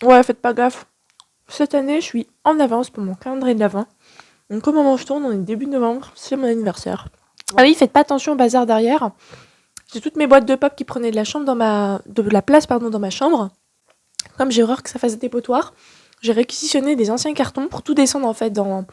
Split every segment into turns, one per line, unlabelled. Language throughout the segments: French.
Ouais, faites pas gaffe. Cette année, je suis en avance pour mon calendrier de l'Avent. Donc, au moment où je tourne, on est début novembre, c'est mon anniversaire. Ah oui, faites pas attention au bazar derrière. J'ai toutes mes boîtes de pop qui prenaient de la place dans ma chambre. Comme j'ai horreur que ça fasse des dépotoirs, j'ai réquisitionné des anciens cartons pour tout descendre en fait dans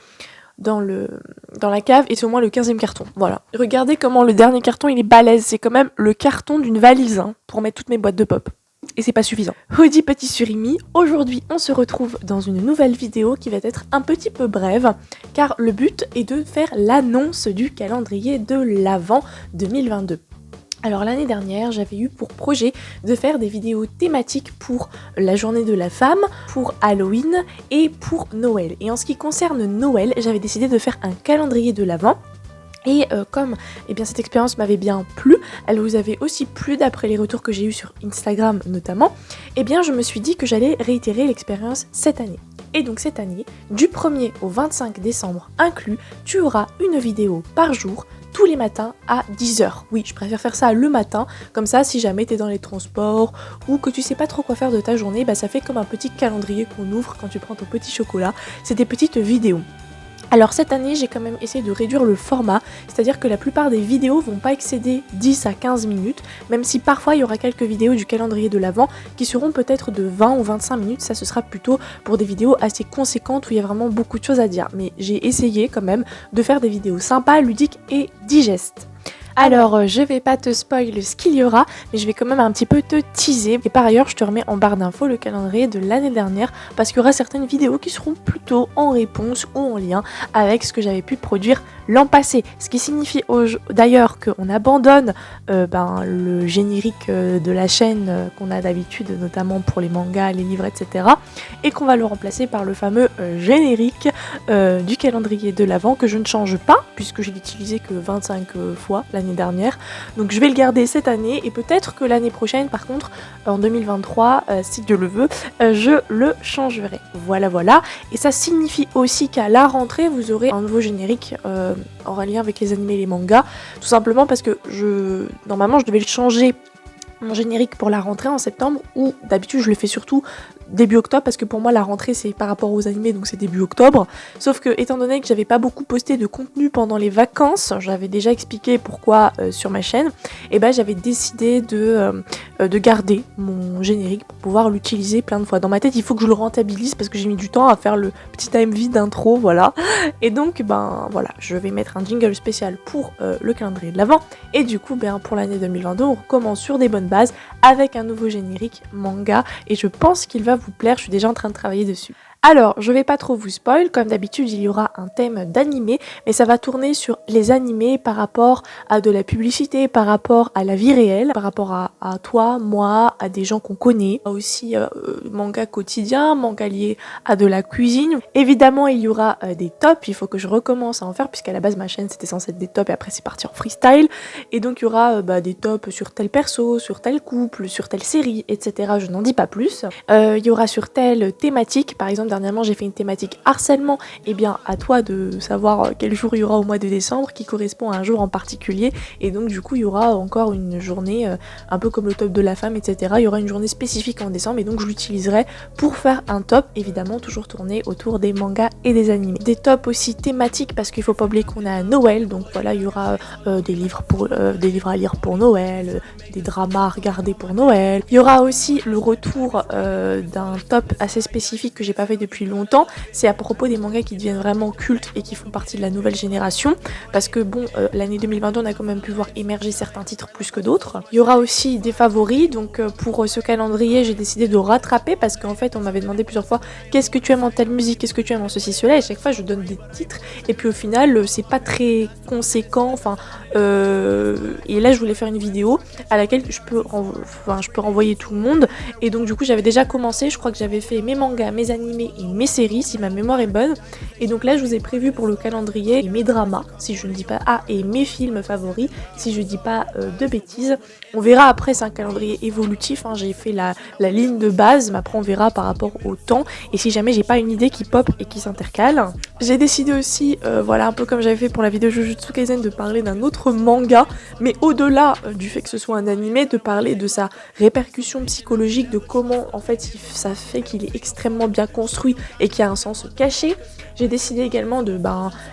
la cave et c'est au moins le 15e carton. Voilà. Regardez comment le dernier carton il est balèze. C'est quand même le carton d'une valise pour mettre toutes mes boîtes de pop. Et c'est pas suffisant. Rudy Petit Surimi, aujourd'hui on se retrouve dans une nouvelle vidéo qui va être un petit peu brève car le but est de faire l'annonce du calendrier de l'Avent 2022. Alors l'année dernière, j'avais eu pour projet de faire des vidéos thématiques pour la journée de la femme, pour Halloween et pour Noël. Et en ce qui concerne Noël, j'avais décidé de faire un calendrier de l'Avent. Et comme cette expérience m'avait bien plu, elle vous avait aussi plu d'après les retours que j'ai eus sur Instagram notamment, je me suis dit que j'allais réitérer l'expérience cette année. Et donc cette année, du 1er au 25 décembre inclus, tu auras une vidéo par jour, tous les matins à 10h. Oui, je préfère faire ça le matin, comme ça si jamais t'es dans les transports ou que tu sais pas trop quoi faire de ta journée, ça fait comme un petit calendrier qu'on ouvre quand tu prends ton petit chocolat, c'est des petites vidéos. Alors cette année, j'ai quand même essayé de réduire le format, c'est-à-dire que la plupart des vidéos vont pas excéder 10 à 15 minutes, même si parfois il y aura quelques vidéos du calendrier de l'Avent qui seront peut-être de 20 ou 25 minutes, ça ce sera plutôt pour des vidéos assez conséquentes où il y a vraiment beaucoup de choses à dire. Mais j'ai essayé quand même de faire des vidéos sympas, ludiques et digestes. Alors, je vais pas te spoil ce qu'il y aura, mais je vais quand même un petit peu te teaser. Et par ailleurs, je te remets en barre d'infos le calendrier de l'année dernière, parce qu'il y aura certaines vidéos qui seront plutôt en réponse ou en lien avec ce que j'avais pu produire l'an passé. Ce qui signifie d'ailleurs qu'on abandonne le générique de la chaîne qu'on a d'habitude, notamment pour les mangas, les livres, etc. Et qu'on va le remplacer par le fameux générique du calendrier de l'Avent que je ne change pas, puisque je l'ai utilisé que 25 fois l'année dernière. Donc je vais le garder cette année et peut-être que l'année prochaine, par contre, en 2023, si Dieu le veut, je le changerai. Voilà. Et ça signifie aussi qu'à la rentrée, vous aurez un nouveau générique en lien avec les animés et les mangas. Tout simplement parce que normalement, je devais le changer mon générique pour la rentrée en septembre, ou d'habitude je le fais surtout début octobre, parce que pour moi la rentrée c'est par rapport aux animés, donc c'est début octobre. Sauf que étant donné que j'avais pas beaucoup posté de contenu pendant les vacances, j'avais déjà expliqué pourquoi sur ma chaîne, et j'avais décidé de garder mon générique pour pouvoir l'utiliser plein de fois. Dans ma tête il faut que je le rentabilise parce que j'ai mis du temps à faire le petit AMV d'intro, voilà. Et donc voilà, je vais mettre un jingle spécial pour le calendrier de l'Avent, et du coup pour l'année 2022 on recommence sur des bonnes bases avec un nouveau générique manga, et je pense qu'il va vous plaire, je suis déjà en train de travailler dessus. Alors, je vais pas trop vous spoil, comme d'habitude il y aura un thème d'animé, mais ça va tourner sur les animés par rapport à de la publicité, par rapport à la vie réelle, par rapport à toi, moi, à des gens qu'on connaît, aussi manga quotidien, manga lié à de la cuisine. Évidemment il y aura des tops, il faut que je recommence à en faire, puisqu'à la base ma chaîne c'était censé être des tops et après c'est parti en freestyle, et donc il y aura des tops sur tel perso, sur tel couple, sur telle série, etc. Je n'en dis pas plus. Il y aura sur telle thématique, par exemple dernièrement j'ai fait une thématique harcèlement, et à toi de savoir quel jour il y aura au mois de décembre qui correspond à un jour en particulier, et donc du coup il y aura encore une journée un peu comme le top de la femme, etc. Il y aura une journée spécifique en décembre, et donc je l'utiliserai pour faire un top, évidemment toujours tourné autour des mangas et des animés. Des tops aussi thématiques, parce qu'il faut pas oublier qu'on a Noël, donc voilà il y aura des livres à lire pour Noël, des dramas à regarder pour Noël. Il y aura aussi le retour d'un top assez spécifique que j'ai pas fait depuis longtemps, c'est à propos des mangas qui deviennent vraiment cultes et qui font partie de la nouvelle génération, parce que l'année 2022 on a quand même pu voir émerger certains titres plus que d'autres. Il y aura aussi des favoris, donc pour ce calendrier j'ai décidé de rattraper, parce qu'en fait on m'avait demandé plusieurs fois qu'est-ce que tu aimes en telle musique, qu'est-ce que tu aimes en ceci cela, et à chaque fois je donne des titres et puis au final c'est pas très conséquent, et là je voulais faire une vidéo à laquelle je peux renvoyer tout le monde, et donc du coup j'avais déjà commencé, je crois que j'avais fait mes mangas, mes animés animés et mes séries si ma mémoire est bonne. Et donc là je vous ai prévu pour le calendrier mes dramas si je ne dis pas et mes films favoris si je dis pas de bêtises. On verra après, c'est un calendrier évolutif, hein. J'ai fait la ligne de base, mais après on verra par rapport au temps et si jamais j'ai pas une idée qui pop et qui s'intercale. J'ai décidé aussi, voilà, un peu comme j'avais fait pour la vidéo Jujutsu Kaisen, de parler d'un autre manga, mais au-delà du fait que ce soit un animé, de parler de sa répercussion psychologique, de comment en fait ça fait qu'il est extrêmement bien construit et qu'il y a un sens caché. J'ai décidé également de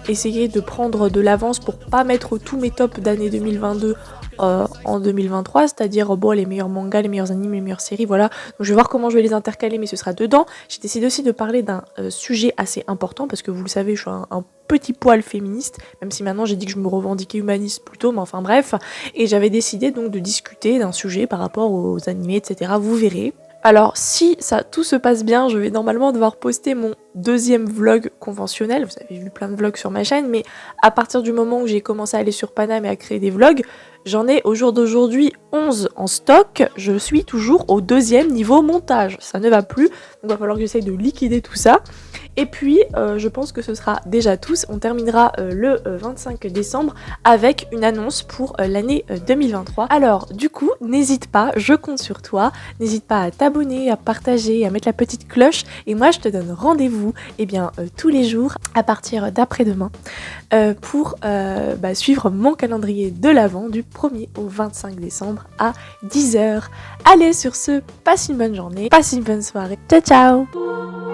essayer de prendre de l'avance pour pas mettre tous mes tops d'année 2022 en 2023, c'est-à-dire les meilleurs mangas, les meilleurs animes, les meilleures séries, voilà. Donc je vais voir comment je vais les intercaler, mais ce sera dedans. J'ai décidé aussi de parler d'un sujet assez important, parce que vous le savez, je suis un petit poil féministe, même si maintenant j'ai dit que je me revendiquais humaniste plutôt, mais enfin bref. Et j'avais décidé donc de discuter d'un sujet par rapport aux animés, etc. Vous verrez. Alors si tout se passe bien, je vais normalement devoir poster mon deuxième vlog conventionnel. Vous avez vu plein de vlogs sur ma chaîne, mais à partir du moment où j'ai commencé à aller sur Paname et à créer des vlogs, j'en ai au jour d'aujourd'hui 11 en stock. Je suis toujours au deuxième niveau montage. Ça ne va plus, donc il va falloir que j'essaye de liquider tout ça. Et puis, je pense que ce sera déjà tous. On terminera le 25 décembre avec une annonce pour l'année 2023. Alors, du coup, n'hésite pas, je compte sur toi. N'hésite pas à t'abonner, à partager, à mettre la petite cloche. Et moi, je te donne rendez-vous tous les jours à partir d'après-demain pour suivre mon calendrier de l'Avent du 1er au 25 décembre à 10h. Allez, sur ce, passe une bonne journée, passe une bonne soirée. Ciao, ciao!